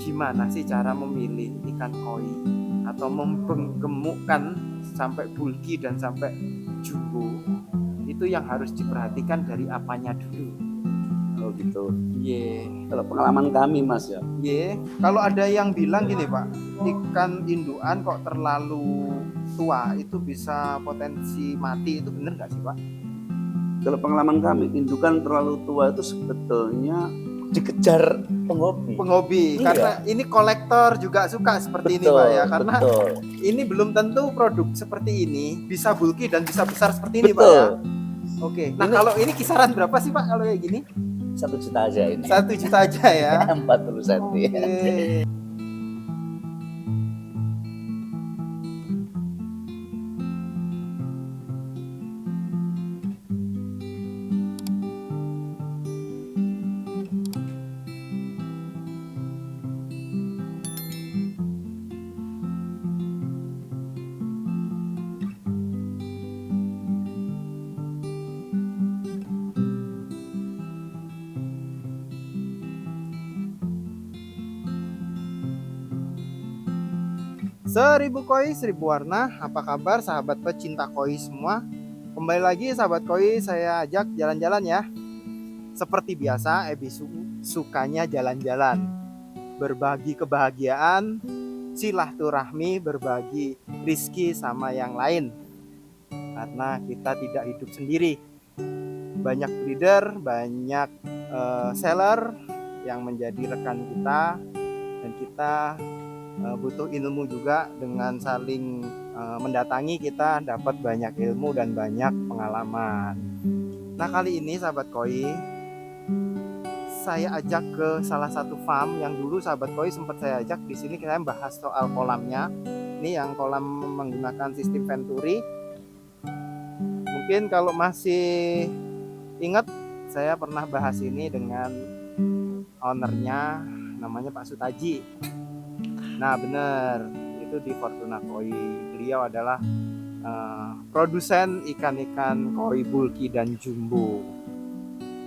Gimana sih cara memilih ikan koi atau memgemukkan sampai bulky dan sampai jumbo? Itu yang harus diperhatikan dari apanya dulu. Oh gitu. Ye, Kalau pengalaman kami Mas ya, ye. Kalau ada yang bilang gini Pak, ikan indukan kok terlalu tua itu bisa potensi mati, itu bener nggak sih Pak? kalau pengalaman kami indukan terlalu tua itu sebetulnya dikejar penghobi. Penghobi, Iya. karena ini kolektor juga suka seperti ini Pak ya, karena betul. ini belum tentu produk seperti ini bisa bulky dan bisa besar seperti ini Pak Betul. ya. Oke, nah Ini- kalau ini kisaran berapa sih Pak kalau kayak gini? 1 juta aja ini. 1 juta aja ya. 40 cm. Oke. Seribu koi, seribu warna. Apa kabar sahabat pecinta koi semua? Kembali lagi sahabat koi, saya ajak jalan-jalan ya. Seperti biasa, Ebisu sukanya jalan-jalan. Berbagi kebahagiaan, silaturahmi, berbagi rizki sama yang lain. Karena kita tidak hidup sendiri. Banyak breeder, banyak seller yang menjadi rekan kita. Dan kita butuh ilmu juga, dengan saling mendatangi kita dapat banyak ilmu dan banyak pengalaman. Nah kali ini sahabat koi, saya ajak ke salah satu farm yang dulu sahabat koi sempat saya ajak di sini. Kita bahas soal kolamnya. Ini yang kolam menggunakan sistem Venturi. Mungkin kalau masih ingat, saya pernah bahas ini dengan ownernya, namanya Pak Sutaji. Nah bener, itu di Fortuna Koi. Beliau adalah produsen ikan-ikan koi bulky dan jumbo.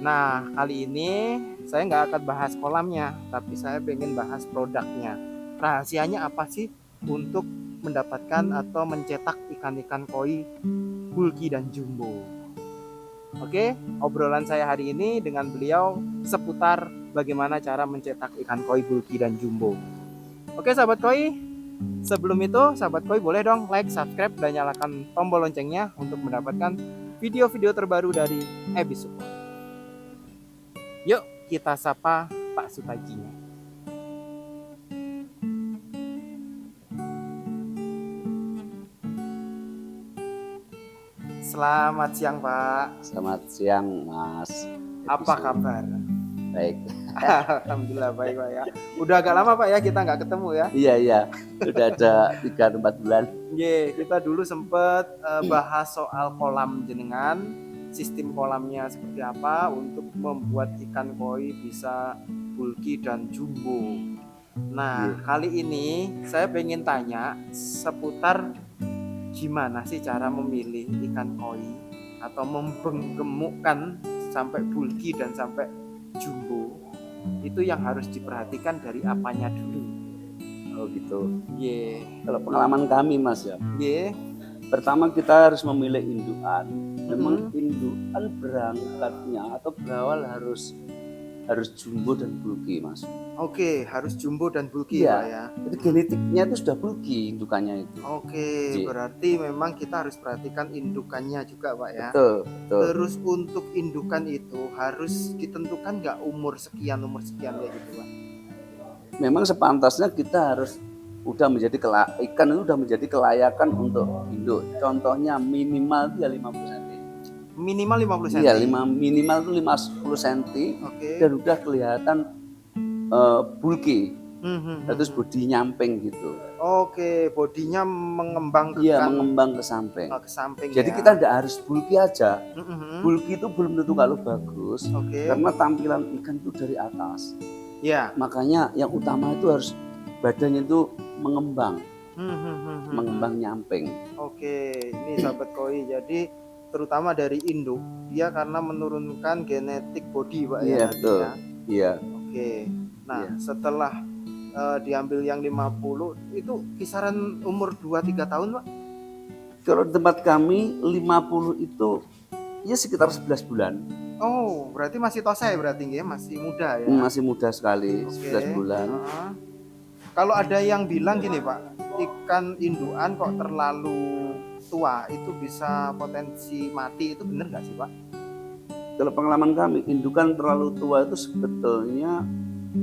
Nah kali ini saya nggak akan bahas kolamnya, tapi saya pengen bahas produknya. Rahasianya apa sih untuk mendapatkan atau mencetak ikan-ikan koi bulky dan jumbo? Oke, obrolan saya hari ini dengan beliau seputar bagaimana cara mencetak ikan koi bulky dan jumbo. Oke sahabat koi, sebelum itu sahabat koi boleh dong like, subscribe, dan nyalakan tombol loncengnya untuk mendapatkan video-video terbaru dari Ebis Support. Yuk kita sapa Pak Sutajinya. Selamat siang Pak. Selamat siang Mas. Apa kabar? Baik. Alhamdulillah baik Pak ya. Udah agak lama Pak ya kita nggak ketemu ya. Iya. Sudah ada 3-4 bulan. Kita dulu sempet bahas soal kolam jenengan, sistem kolamnya seperti apa untuk membuat ikan koi bisa bulky dan jumbo. Nah kali ini saya pengen tanya seputar gimana sih cara memilih ikan koi atau memgemukkan sampai bulky dan sampai jumbo. Itu yang harus diperhatikan dari apanya dulu. Oh gitu. Ye. Kalau pengalaman kami Mas ya, Ye. pertama kita harus memilih indukan. Memang indukan berangkatnya atau berawal harus jumbo dan bulky Mas. Oke, harus jumbo dan bulky Iya. Pak ya. Jadi genetiknya itu sudah bulky indukannya itu. Oke, Iya. berarti memang kita harus perhatikan indukannya juga Pak ya. Betul. Terus untuk indukan itu harus ditentukan nggak umur sekian kayak gitu Pak? Memang sepantasnya kita harus ikan itu udah menjadi kelayakan untuk induk. Contohnya minimal dia 50 cm. Minimal 50 cm. Iya, minimal itu 50 cm. Oke. Dan udah kelihatan bulky. Terus bodi nyamping gitu. Oke, bodinya mengembang ke mengembang ke samping. Ke samping. Jadi ya. kita tidak harus bulky aja. Bulky itu belum tentu kalau bagus. Oke. Karena tampilan ikan itu dari atas. Ya. Makanya yang utama itu harus badannya itu mengembang. Mengembang nyamping. Oke, ini sahabat koi. Jadi terutama dari induk, dia karena menurunkan genetik body Pak ya. Iya, betul. Ya. Iya. Oke. Nah, Iya. setelah diambil yang 50 itu kisaran umur 2-3 tahun, Pak? Kalau di tempat kami 50 itu ya sekitar 11 bulan. Oh, berarti masih tosai berarti nggih, masih muda ya. Masih muda sekali, Oke. 11 bulan. Heeh. Kalau ada yang bilang gini Pak, ikan indukan kok terlalu tua itu bisa potensi mati, itu benar nggak sih Pak? Kalau pengalaman kami, indukan terlalu tua itu sebetulnya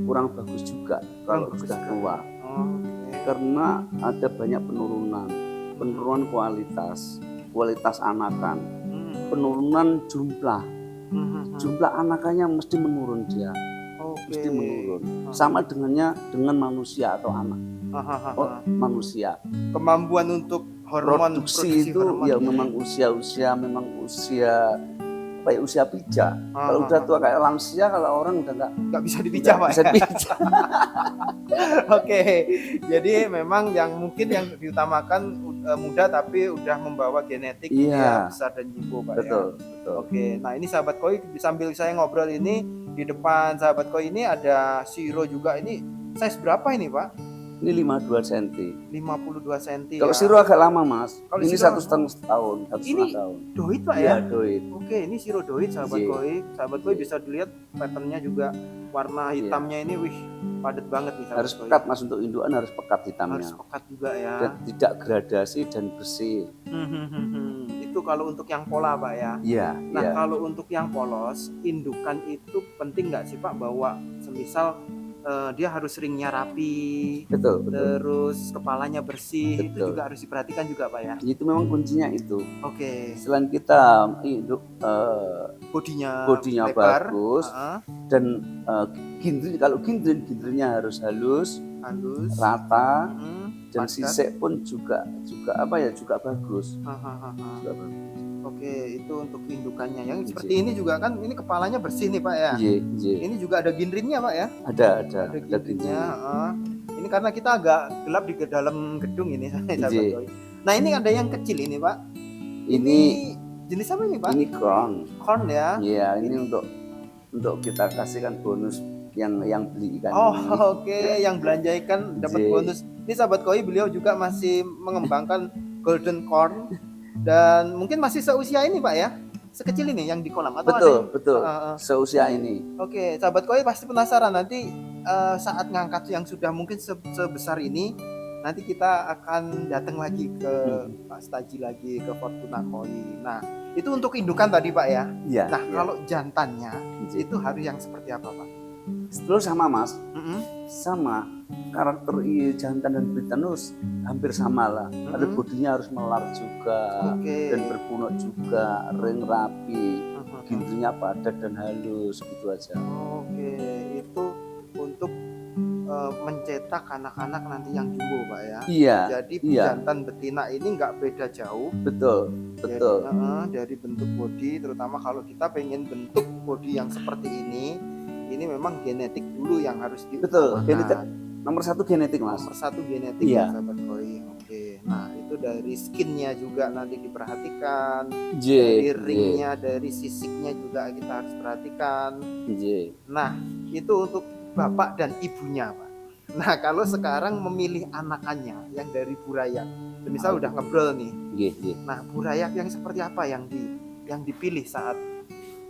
kurang bagus juga kalau Kurang bagus sudah juga. tua. Oke. Karena ada banyak penurunan kualitas anakan, penurunan jumlah anakannya mesti menurun dia, Oke. mesti menurun. Sama dengan manusia atau anak. Manusia. Kemampuan untuk hormon Produksi itu hormon ya memang usia kayak usia pijak. Kalau udah tua kayak lansia, kalau orang udah nggak bisa dipijah Pak. bisa dipijah. Oke, jadi memang yang mungkin yang diutamakan muda tapi udah membawa genetik Iya. yang besar dan jumbo Pak. Betul, Ya. betul. Oke, nah ini sahabat koi sambil saya ngobrol ini di depan sahabat koi ini ada siro juga, ini size berapa ini Pak? Ini 52 cm. 52 cm. Kalau ya. siro agak lama Mas. Kalau Ini siro- 1,5 tahun, 1,5 Ini tahun. Doit Pak Iya, ya? doit. Oke, ini siro doit sahabat Iya. koi. Sahabat koi bisa dilihat patternnya juga, warna hitamnya ini wih padat banget nih sahabat Harus koi. pekat Mas, untuk indukan harus pekat hitamnya. Harus pekat juga ya. Dan tidak gradasi dan bersih. Itu kalau untuk yang pola Pak ya. Iya, Nah iya. kalau untuk yang polos, indukan itu penting nggak sih Pak, bahwa semisal dia harus ringnya rapi, Betul, betul. terus kepalanya bersih, itu Betul. juga harus diperhatikan juga Pak ya. Itu memang kuncinya itu. Oke, Selain kita induk bodinya bodinya lebar, bagus dan gindringnya harus halus, halus, rata, dan padat. sisek pun juga bagus. Juga bagus. Oke, itu untuk indukannya. Yang seperti ini juga kan, ini kepalanya bersih nih Pak ya. Iya, iya. Ini juga ada gindringnya Pak ya. Ada Gindringnya. gindring. Ini karena kita agak gelap di dalam gedung ini sahabat Iya. koi. Nah ini ada yang kecil ini Pak. Ini jenis apa ini Pak? ini corn. Corn ya. Iya, ini untuk kita kasihkan bonus yang beli ikan Oh ini. oke, yang belanja ikan dapat Iya. bonus. Ini sahabat koi, beliau juga masih mengembangkan golden corn dan mungkin masih seusia ini Pak ya. Sekecil ini yang di kolam atau ada yang- Betul. Seusia ini. Oke, sahabat koi pasti penasaran nanti saat ngangkat yang sudah mungkin sebesar ini, nanti kita akan datang lagi ke Pak Staji lagi ke Fortuna Koi. Nah, itu untuk indukan tadi Pak ya. Iya. Nah, iya. kalau jantannya Iya. itu harus yang seperti apa Pak? Terus sama Mas, Mm-mm. sama karakter jantan dan betina hampir sama lah. Ada bodinya harus melar juga Oke. dan berpunuk juga, ring rapi, gindringnya padat dan halus gitu aja. Oke, itu untuk mencetak anak-anak nanti yang jumbo Pak ya. Iya. Jadi iya. jantan betina ini nggak beda jauh. Betul. Dari bentuk bodi, terutama kalau kita pengen bentuk bodi yang seperti ini memang genetik dulu yang harus Betul. diutamakan. Genetik nomor 1 genetik Mas. Nomor 1 genetik Iya. ya sahabat koi. Oke, nah itu dari skinnya juga nanti diperhatikan, dari ringnya, dari sisiknya juga kita harus perhatikan. Nah itu untuk bapak dan ibunya Pak. Nah kalau sekarang memilih anakannya yang dari burayak, misal udah ngebrol nih. Nah burayak yang seperti apa yang dipilih saat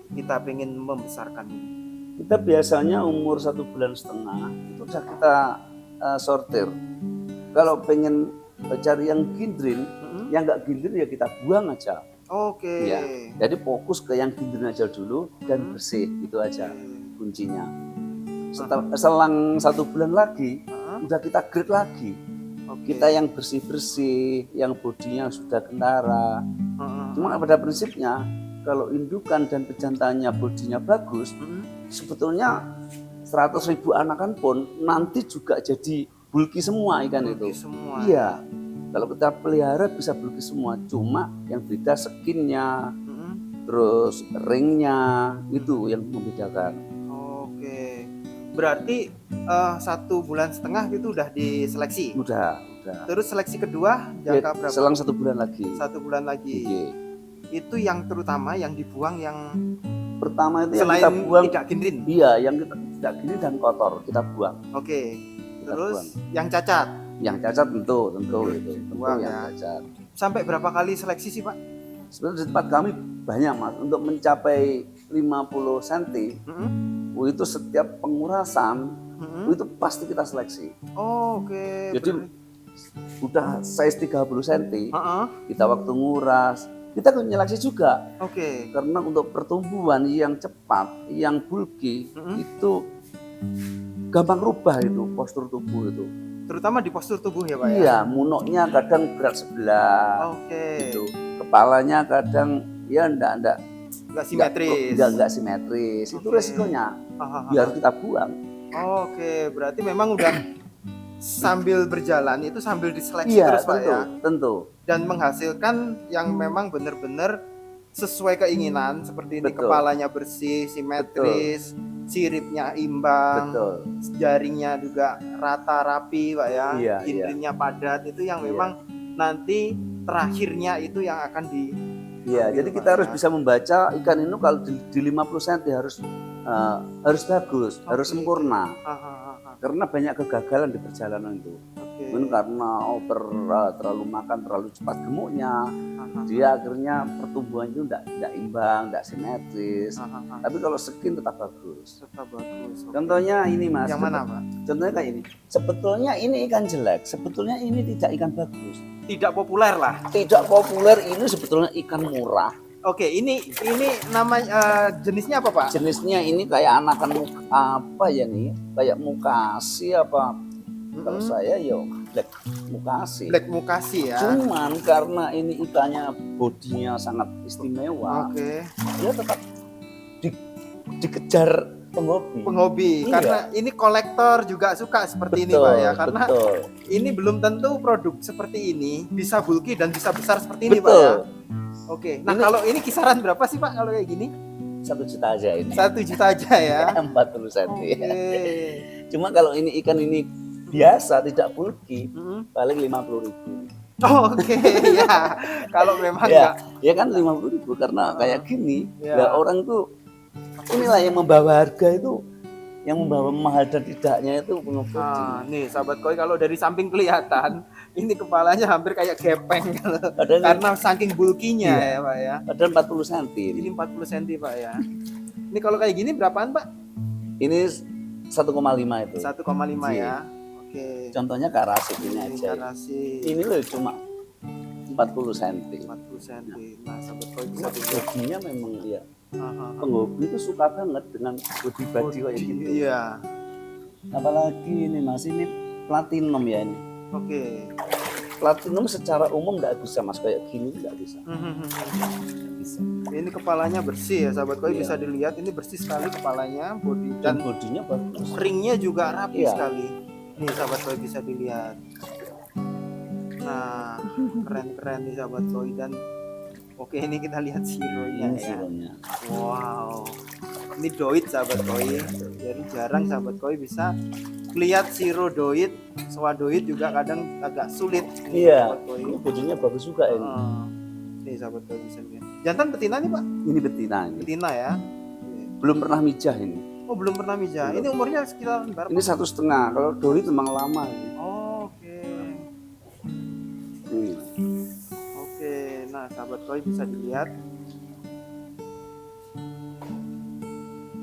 kita pengen membesarkan ini? Kita biasanya umur 1,5 bulan itu udah kita sortir. Kalau pengen cari yang gindrin, yang nggak gindrin ya kita buang aja. Oke. Ya, jadi fokus ke yang gindrin aja dulu dan bersih, itu aja kuncinya. Selang 1 bulan lagi, udah kita grade lagi. Kita yang bersih-bersih, yang bodinya sudah kentara. Cuma pada prinsipnya, kalau indukan dan pejantannya bodinya bagus, sebetulnya 100.000 anakan pun nanti juga jadi bulky semua ikan itu. Semua. Iya. Kalau kita pelihara bisa bulky semua, cuma yang beda skinnya, terus ringnya itu yang membedakan. Oke. Berarti 1,5 bulan itu udah diseleksi. Udah. Terus seleksi kedua jangka berapa? Selang 1 bulan lagi. 1 bulan lagi. Iya. Itu yang terutama yang dibuang yang Pertama itu yang selain kita buang tidak gindrin. Iya, yang tidak gini dan kotor kita buang. Oke. Kita Terus buang. yang cacat Yang cacat tentu itu buang yang ya. cacat. Sampai berapa kali seleksi sih Pak? Sebenarnya di tempat kami banyak Mas, untuk mencapai 50 cm Mm-mm. itu setiap pengurasan Mm-mm. itu pasti kita seleksi. Oh, oke. Jadi udah size 30 cm Heeh. kita waktu nguras kita nyeleksi juga Oke. karena untuk pertumbuhan yang cepat, yang bulky Mm-mm. itu gampang rubah itu postur tubuh itu. Terutama di postur tubuh ya Pak ya? Iya, munuknya kadang berat sebelah, Oke. gitu. Kepalanya kadang ya enggak Nggak simetris. enggak simetris. Itu Oke. resikonya. Hahaha. Biar kita buang. Oke, berarti memang udah sambil berjalan itu sambil diseleksi Iya, terus Pak tentu, ya? tentu. Dan menghasilkan yang memang benar-benar sesuai keinginan, seperti ini Betul. kepalanya bersih, simetris, siripnya imbang, Betul. jaringnya juga rata rapi Pak ya, Iya, intrinya padat, itu yang Iya. memang nanti terakhirnya itu yang akan di Iya, ambil, jadi Pak, kita harus ya. bisa membaca ikan ini kalau di 50 cm harus bagus, harus Oke. sempurna. Hahaha. Karena banyak kegagalan di perjalanan itu. Oke. Mungkin karena terlalu makan terlalu cepat gemuknya, Hahaha. dia akhirnya pertumbuhan itu tidak imbang, tidak simetris. Hahaha. Tapi kalau skin tetap bagus. Tetap bagus. Oke. Contohnya ini Mas. Yang mana Pak? Contohnya kayak ini. Sebetulnya ini ikan jelek, sebetulnya ini tidak ikan bagus. Tidak populer lah. Tidak populer, ini sebetulnya ikan murah. Oke, ini nama jenisnya apa Pak? Jenisnya ini kayak anakan apa ya nih? Kayak mukasi apa? Kalau saya ya black mukasi. Black mukasi ya. Cuman karena ini ikannya bodinya sangat istimewa, Oke. dia tetap dikejar penghobi. Penghobi, Iya. karena ini kolektor juga suka seperti ini Pak ya, karena betul, ini belum tentu produk seperti ini bisa bulky dan bisa besar seperti ini Pak betul. ya. Oke. Nah, Ini- kalau ini kisaran berapa sih Pak kalau kayak gini? 1 juta aja ini. 1 juta aja ya. 40 cm. Oke. Cuma kalau ini ikan ini biasa tidak bulky, Mm-mm. paling 50.000. Oh, oke ya. Kalau memang Ya, enggak. ya kan 50.000 karena kayak gini. Ya. Lah orang tuh inilah yang membawa harga itu, yang membawa mahal dan tidaknya itu penghobi. Nah, nih sahabat koi, kalau dari samping kelihatan ini kepalanya hampir kayak gepeng Padahal karena saking bulkinya Iya. ya Pak ya. padahal 40 cm. Ini 40 cm Pak ya. Ini kalau kayak gini berapaan Pak? Ini 1,5 itu. 1,5 Iya. ya. Oke. Contohnya karasit ini Ini aja. karasi Ini loh cuma 40 cm. 40 cm. Nah, sahabat koi bisa dilihat. Bodinya memang ya Aha. penghobi itu suka banget dengan body kayak gitu. Iya. Apalagi ini Mas, ini platinum ya ini. Oke. Platinum secara umum nggak bisa Mas, kayak gini nggak bisa. Nggak bisa. Ini kepalanya bersih ya sahabat koi, Iya. bisa dilihat ini bersih sekali kepalanya, body Dan dan bodinya bagus. ringnya juga rapi Iya. sekali. Nih sahabat koi bisa dilihat. Nah, keren-keren nih sahabat koi. Dan oke, ini kita lihat sironya Ini ya. sironya. Wow, ini doit sahabat koi. Jadi jarang sahabat koi bisa lihat siro doit. Swadoid juga kadang agak sulit. Nih, Iya. sahabat koi. Ini bodinya bagus juga ini. Nih sahabat koi bisa lihat. Jantan betina nih Pak? Ini betina ini. Betina ya. Belum pernah mijah ini. Oh, belum pernah mijah. Belum. Ini umurnya sekitar berapa? Ini 1,5. Kalau doli memang lama ini. Oh, oke. Ini. Oke, nah sahabat koi bisa dilihat.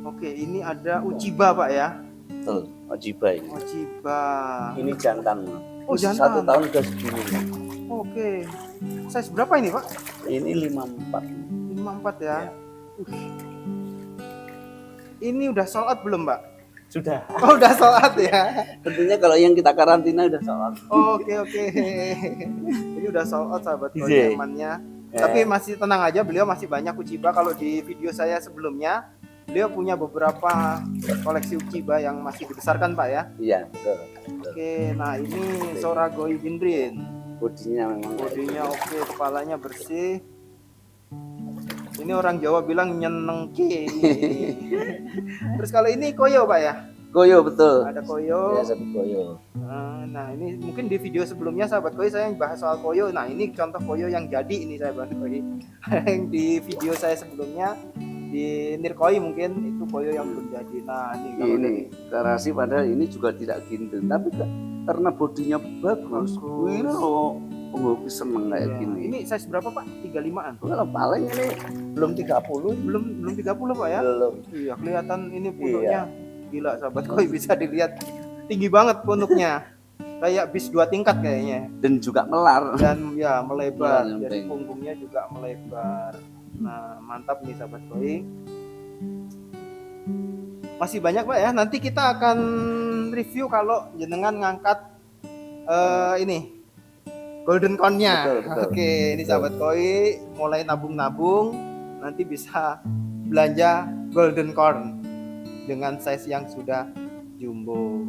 Oke, ini ada Uchiba Pak ya. Betul, Ojiba ini. Uchiba. Ini jantan. Oh, Usia jantan. 1 tahun udah segini. Oke. Size berapa ini Pak? Ini 54. 54 ya. Ya. Ini udah sold out belum Pak? Sudah. Oh, udah sold out ya. Tentunya kalau yang kita karantina udah sholat. Oke, oke. Ini udah sold out sahabat koi Iya. temannya. Ya. Tapi masih tenang aja, beliau masih banyak Uchiba. Kalau di video saya sebelumnya, beliau punya beberapa koleksi Uchiba yang masih dibesarkan Pak ya. Iya, betul. Oke, nah ini Soragoi Jinrin. Bodinya memang. Bodinya oke, kepalanya bersih. Ini orang Jawa bilang nyenengki. Terus kalau ini koyo Pak ya? Koyo betul. Ada koyo. Ya, sapi koyo. Nah ini mungkin di video sebelumnya sahabat koi saya bahas soal koyo. Nah ini contoh koyo yang jadi ini sahabat koi. Yang di video saya sebelumnya di Nirkoi mungkin itu koyo yang belum jadi. Nah ini kalau Ini Karasi padahal ini juga tidak ginten, tapi karena bodinya bagus, Bagus. ini loh penghobi seneng kayak ya, gini. ini size berapa Pak? 35-an? Kalau paling ini belum 30, Belum 30 Pak ya? belum. Iya kelihatan ini punuknya gila sahabat koi, bisa dilihat tinggi banget punuknya, kayak bis 2 tingkat kayaknya, Dan juga melar. dan ya melebar, Melar jadi nyempeng. punggungnya juga melebar. Nah mantap nih sahabat koi. Masih banyak Pak ya, nanti kita akan review kalau jenengan ngangkat ini golden corn-nya. Betul, betul. Oke, ini Betul. sahabat koi mulai nabung-nabung, nanti bisa belanja golden corn dengan size yang sudah jumbo.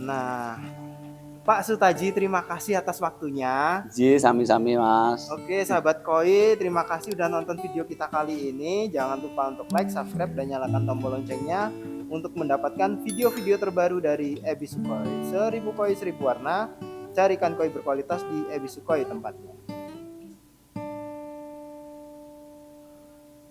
Nah, Pak Sutaji, terima kasih atas waktunya. Ji, sami-sami Mas. Oke, sahabat koi, terima kasih udah nonton video kita kali ini. Jangan lupa untuk like, subscribe, dan nyalakan tombol loncengnya untuk mendapatkan video-video terbaru dari Ebisukoi. 1000 koi 1000 warna. Carikan koi berkualitas di Ebisukoi tempatnya.